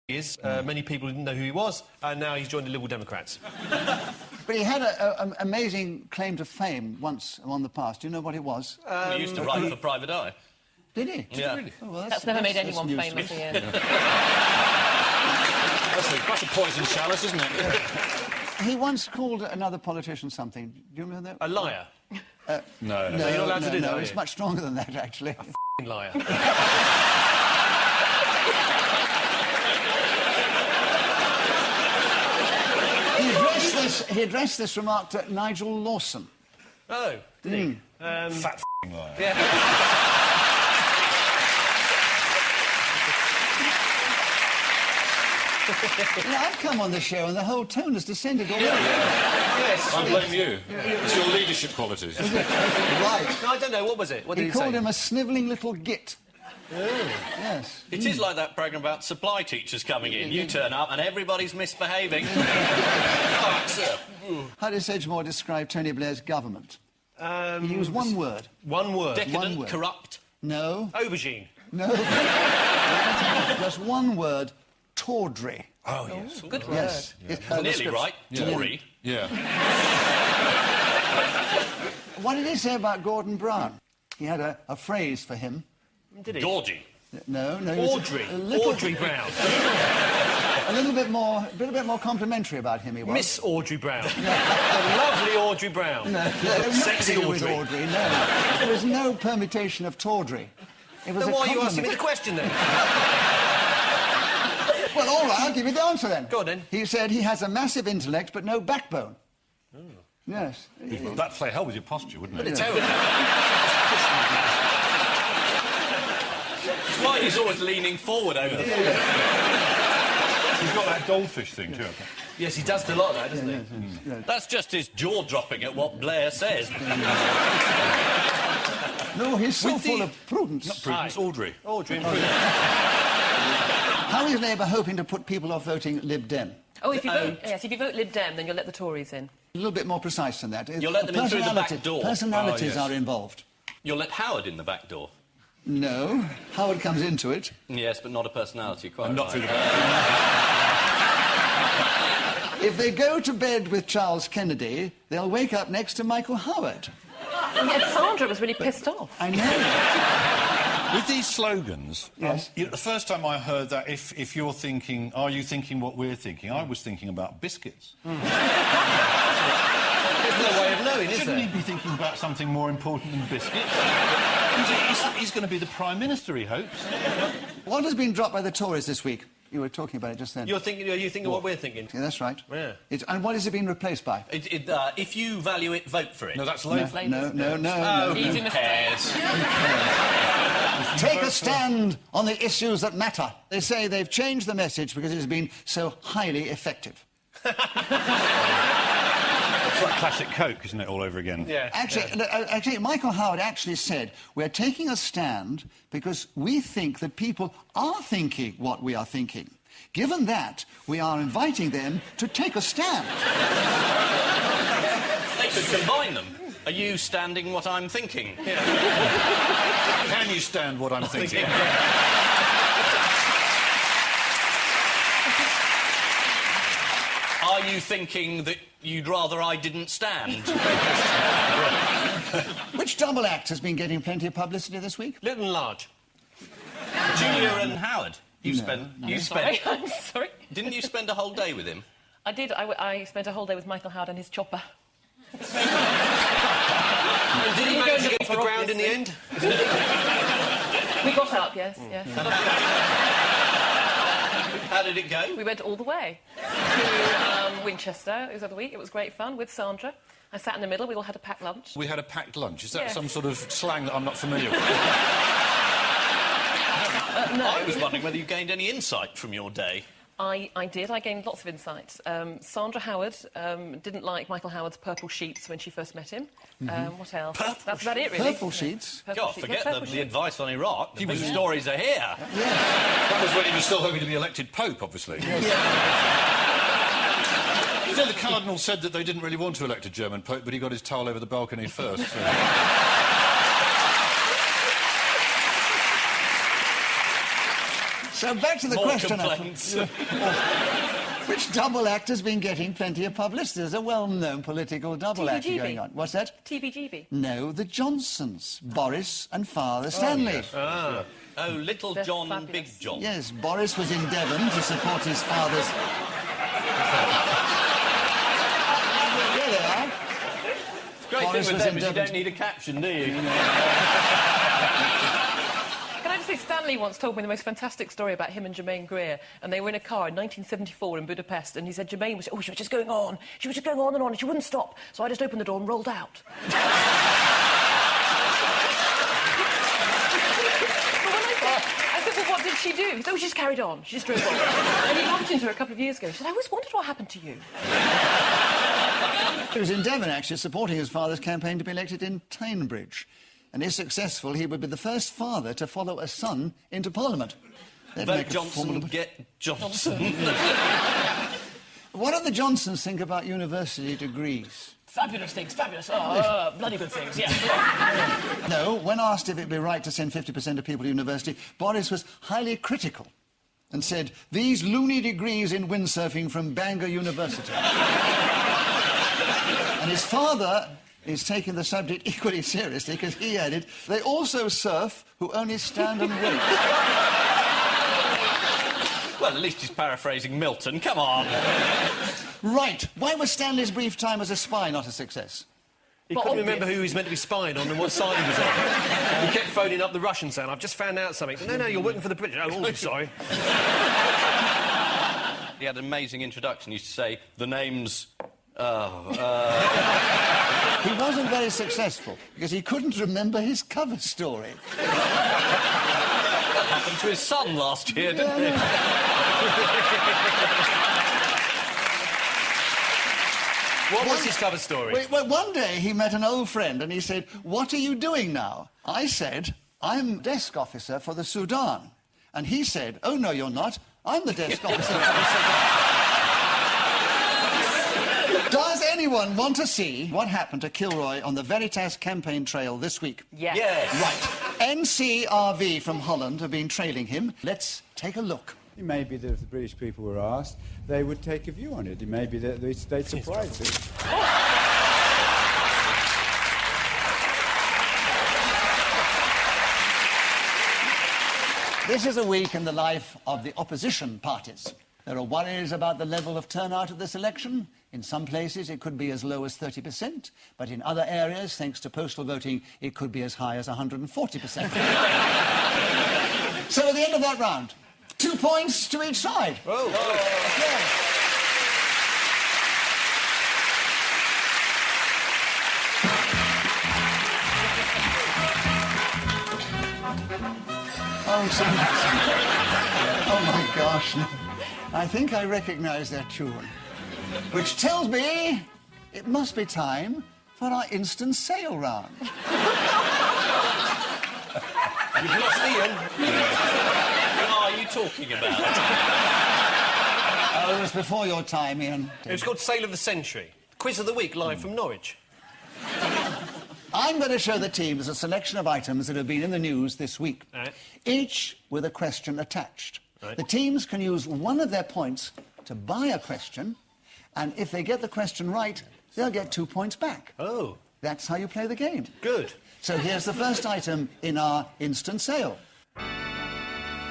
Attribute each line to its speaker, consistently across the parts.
Speaker 1: is. Many people didn't know who he was, and now he's joined the Liberal Democrats.
Speaker 2: But he had an amazing claim to fame once in the past. Do you know what it was?
Speaker 3: He used to write for Private Eye.
Speaker 2: Did he?
Speaker 3: Yeah.
Speaker 2: Really? Oh, well,
Speaker 4: that's never made anyone famous, Ian.
Speaker 5: That's a poison chalice, isn't it?
Speaker 2: He once called another politician something. Do you remember that?
Speaker 1: A liar.
Speaker 5: No,
Speaker 1: you're not allowed to do that, are
Speaker 2: it's
Speaker 1: you?
Speaker 2: much stronger than that, actually.
Speaker 1: A liar.
Speaker 2: He addressed this remark to Nigel Lawson.
Speaker 1: Oh, did he?
Speaker 5: Fat liar.
Speaker 1: Yeah.
Speaker 2: I've come on the show and the whole tone has descended already.
Speaker 1: Yes.
Speaker 5: I blame you. It's your leadership qualities.
Speaker 2: Right.
Speaker 1: No, I don't know. What was it? What did
Speaker 2: He
Speaker 1: he
Speaker 2: called
Speaker 1: say?
Speaker 2: him a snivelling little git.
Speaker 1: Oh.
Speaker 2: Yes.
Speaker 3: It is like that programme about supply teachers coming in. You turn up and everybody's misbehaving. Fucks up.
Speaker 2: How does Sedgmore describe Tony Blair's government? He used one word.
Speaker 1: One word.
Speaker 3: Decadent,
Speaker 2: One word.
Speaker 3: corrupt.
Speaker 2: No.
Speaker 1: Aubergine.
Speaker 2: No. Just one word. Tawdry.
Speaker 5: Oh, yes.
Speaker 4: Good word.
Speaker 2: Yes.
Speaker 3: Nearly right. Tory.
Speaker 5: Yeah.
Speaker 2: What did he say about Gordon Brown? He had a phrase for him.
Speaker 1: Did he?
Speaker 3: Gorgy.
Speaker 2: No, he was
Speaker 1: Audrey.
Speaker 2: a little,
Speaker 1: Audrey Brown.
Speaker 2: a little bit more complimentary about him. He was.
Speaker 1: Miss Audrey Brown. A lovely Audrey Brown.
Speaker 2: No,
Speaker 1: Sexy
Speaker 2: nothing with
Speaker 1: Audrey.
Speaker 2: No, there was no permutation of tawdry. It was
Speaker 1: Then
Speaker 2: a
Speaker 1: why are you
Speaker 2: compliment.
Speaker 1: asking me the question then?
Speaker 2: Well, all right, I'll give you the answer then.
Speaker 1: Go on then.
Speaker 2: He said he has a massive intellect but no backbone. Oh. Yes.
Speaker 5: That'd play hell with your posture, wouldn't it?
Speaker 1: Terrible.
Speaker 3: That's why he's always leaning forward over the
Speaker 5: He's got that goldfish thing, too.
Speaker 1: Yes, he does do a lot of that, doesn't he?
Speaker 3: That's just his jaw dropping at what Blair says.
Speaker 2: No, he's so
Speaker 1: With
Speaker 2: full
Speaker 1: the-
Speaker 2: of prudence.
Speaker 5: Not Prudence, Audrey.
Speaker 1: Audrey and Prudence.
Speaker 2: How is Labour hoping to put people off voting Lib Dem?
Speaker 4: Oh, if you vote Lib Dem, then you'll let the Tories in.
Speaker 2: A little bit more precise than that.
Speaker 3: You'll let them in through the back door.
Speaker 2: Personalities
Speaker 5: Oh, yes.
Speaker 2: are involved.
Speaker 3: You'll let Howard in the back door.
Speaker 2: No, Howard comes into it.
Speaker 3: Yes, but not a personality, quite
Speaker 5: Not
Speaker 3: right.
Speaker 5: through the back.
Speaker 2: If they go to bed with Charles Kennedy, they'll wake up next to Michael Howard.
Speaker 4: And yet Sandra was really pissed off.
Speaker 2: I know.
Speaker 5: With these slogans,
Speaker 2: Yes.
Speaker 5: the first time I heard that, if you're thinking, are you thinking what we're thinking, I was thinking about biscuits.
Speaker 1: There's no way of knowing, is
Speaker 5: Shouldn't he
Speaker 1: there?
Speaker 5: be thinking about something more important than biscuits? He's going to be the Prime Minister, he hopes.
Speaker 2: What has been dropped by the Tories this week? You were talking about it just then.
Speaker 1: Are you thinking what we're thinking?
Speaker 2: Yeah, that's right.
Speaker 1: Yeah.
Speaker 2: And what has it been replaced by?
Speaker 3: If you value it, vote for it.
Speaker 5: No, that's Labour.
Speaker 2: No.
Speaker 4: Easy mistake.
Speaker 2: Take a stand on the issues that matter. They say they've changed the message because it has been so highly effective.
Speaker 5: It's like classic Coke, isn't it, all over again?
Speaker 1: Yeah.
Speaker 2: Actually, Michael Howard actually said, we're taking a stand because we think that people are thinking what we are thinking. Given that, we are inviting them to take a stand.
Speaker 3: They could combine them. Are you standing what I'm thinking?
Speaker 5: Can you stand what I'm thinking?
Speaker 3: Are you thinking that you'd rather I didn't stand?
Speaker 2: Which double act has been getting plenty of publicity this week?
Speaker 1: Little and large.
Speaker 3: Junior and Howard. You spent.
Speaker 4: Sorry, I'm sorry.
Speaker 3: Didn't you spend a whole day with him?
Speaker 4: I did. I spent a whole day with Michael Howard and his chopper.
Speaker 1: And did he manage to get off the ground in the end?
Speaker 4: We got up, yes.
Speaker 3: How did it go?
Speaker 4: We went all the way to Winchester. It was the other week. It was great fun with Sandra. I sat in the middle. We all had a packed lunch.
Speaker 5: We had a packed lunch. Is that
Speaker 4: Yeah.
Speaker 5: some sort of slang that I'm not familiar with?
Speaker 4: No.
Speaker 3: I was wondering whether you gained any insight from your day.
Speaker 4: I did. I gained lots of insight. Sandra Howard didn't like Michael Howard's purple sheets when she first met him. What else? That's about it, really.
Speaker 2: Purple sheets?
Speaker 4: Purple
Speaker 3: God,
Speaker 4: sheets.
Speaker 3: forget
Speaker 4: Purple
Speaker 3: the
Speaker 4: sheets.
Speaker 3: advice on Iraq. The big stories are here.
Speaker 5: That was when he was still hoping to be elected Pope, obviously. You know, the Cardinal said that they didn't really want to elect a German Pope, but he got his towel over the balcony first. So.
Speaker 2: So back to the
Speaker 3: More
Speaker 2: question.
Speaker 3: complaints.
Speaker 2: Which double act has been getting plenty of publicity? There's a well-known political double act
Speaker 4: TBGB.
Speaker 2: going on. What's that?
Speaker 4: TBGB.
Speaker 2: No, the Johnsons. Boris and Father Stanley.
Speaker 3: Oh, Little
Speaker 4: They're
Speaker 3: John,
Speaker 4: fabulous.
Speaker 3: Big John.
Speaker 2: Yes, Boris was in Devon to support his father's... There they are.
Speaker 3: Great
Speaker 2: Boris
Speaker 3: thing
Speaker 2: was
Speaker 3: with them is you
Speaker 2: endeavoured-
Speaker 3: don't need a caption, do you?
Speaker 4: Can I just say, Stanley once told me the most fantastic story about him and Germaine Greer, and they were in a car in 1974 in Budapest, and he said Germaine was, she was just going on. She was just going on, and she wouldn't stop. So I just opened the door and rolled out. But when I said, well, what did she do? He said, she just carried on. She just drove on. And he bumped into her a couple of years ago. She said, I always wondered what happened to you.
Speaker 2: He was in Devon, actually, supporting his father's campaign to be elected in Tynebridge. And if successful, he would be the first father to follow a son into Parliament. They'd
Speaker 3: Vote
Speaker 2: make a
Speaker 3: Johnson,
Speaker 2: formidable-
Speaker 3: get Johnson.
Speaker 2: What do the Johnsons think about university degrees?
Speaker 4: Fabulous things, fabulous. Oh, bloody good things, yeah.
Speaker 2: No, when asked if it'd be right to send 50% of people to university, Boris was highly critical and said, these loony degrees in windsurfing from Bangor University. And his father is taking the subject equally seriously because he added, they also surf who only stand and wait.
Speaker 3: Well, at least he's paraphrasing Milton. Come on.
Speaker 2: Right, why was Stanley's brief time as a spy not a success?
Speaker 1: He
Speaker 4: But
Speaker 1: couldn't
Speaker 4: obvious.
Speaker 1: remember who he was meant to be spying on and what side he was on. He kept phoning up the Russians saying, I've just found out something. No, you're working for the British. Oh, sorry.
Speaker 3: He had an amazing introduction. He used to say, the name's...
Speaker 2: He wasn't very successful because he couldn't remember his cover story.
Speaker 3: happened to his son last year, didn't it?
Speaker 1: What was his cover story?
Speaker 2: Well, one day he met an old friend and he said, what are you doing now? I said, I'm desk officer for the Sudan. And he said, oh, no, you're not. I'm the desk officer for the Sudan. Does anyone want to see what happened to Kilroy on the Veritas campaign trail this week?
Speaker 4: Yes.
Speaker 3: Yes.
Speaker 2: Right. NCRV from Holland have been trailing him. Let's take a look.
Speaker 6: It may be that if the British people were asked, they would take a view on it. It may be that they'd surprise them.
Speaker 2: This is a week in the life of the opposition parties. There are worries about the level of turnout at this election. In some places, it could be as low as 30%, but in other areas, thanks to postal voting, it could be as high as 140%. So at the end of that round, 2 points to each side.
Speaker 1: Oh.
Speaker 2: Yeah. Oh, my gosh. I think I recognise that tune. Which tells me it must be time for our instant sale round.
Speaker 1: You've lost Ian.
Speaker 3: What are you talking about?
Speaker 2: Oh, it was before your time, Ian.
Speaker 1: It was called Sale of the Century. Quiz of the Week, live from Norwich.
Speaker 2: I'm going to show the teams a selection of items that have been in the news this week,
Speaker 1: Right.
Speaker 2: each with a question attached.
Speaker 1: Right.
Speaker 2: The teams can use one of their points to buy a question, and if they get the question right, they'll get 2 points back.
Speaker 1: Oh,
Speaker 2: That's how you play the game.
Speaker 1: good.
Speaker 2: So here's the first item in our instant sale.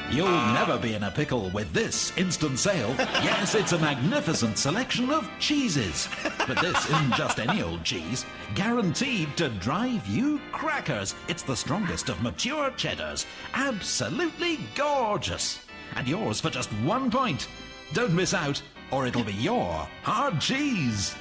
Speaker 7: You'll never be in a pickle with this instant sale. Yes, it's a magnificent selection of cheeses. But this isn't just any old cheese. Guaranteed to drive you crackers. It's the strongest of mature cheddars. Absolutely gorgeous. And yours for just 1 point. Don't miss out, or it'll be your hard cheese.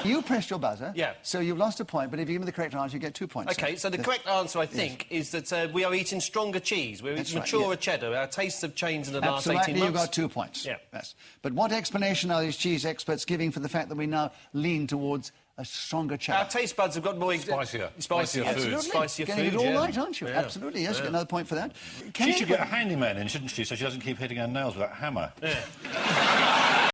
Speaker 2: You pressed your buzzer.
Speaker 1: Yeah.
Speaker 2: So you've lost a point, but if you give me the correct answer, you get 2 points.
Speaker 1: OK, so the correct answer, I think, is that we are eating stronger cheese. We're
Speaker 2: That's
Speaker 1: eating
Speaker 2: right,
Speaker 1: maturer
Speaker 2: yeah.
Speaker 1: cheddar. Our tastes have changed in the last 18
Speaker 2: Absolutely,
Speaker 1: months.
Speaker 2: you got 2 points.
Speaker 1: Yeah.
Speaker 2: Yes. But what explanation are these cheese experts giving for the fact that we now lean towards a stronger cheddar?
Speaker 1: Our taste buds have got more...
Speaker 5: Spicier.
Speaker 1: Spicier food.
Speaker 2: Absolutely.
Speaker 1: Spicier
Speaker 2: Getting
Speaker 1: food,
Speaker 2: it all
Speaker 1: yeah.
Speaker 2: right, aren't you?
Speaker 1: Yeah.
Speaker 2: Absolutely, yes.
Speaker 1: Yeah.
Speaker 2: Get another point for that.
Speaker 5: She should get a handyman in, shouldn't she, so she doesn't keep hitting her nails with that hammer.
Speaker 1: Yeah.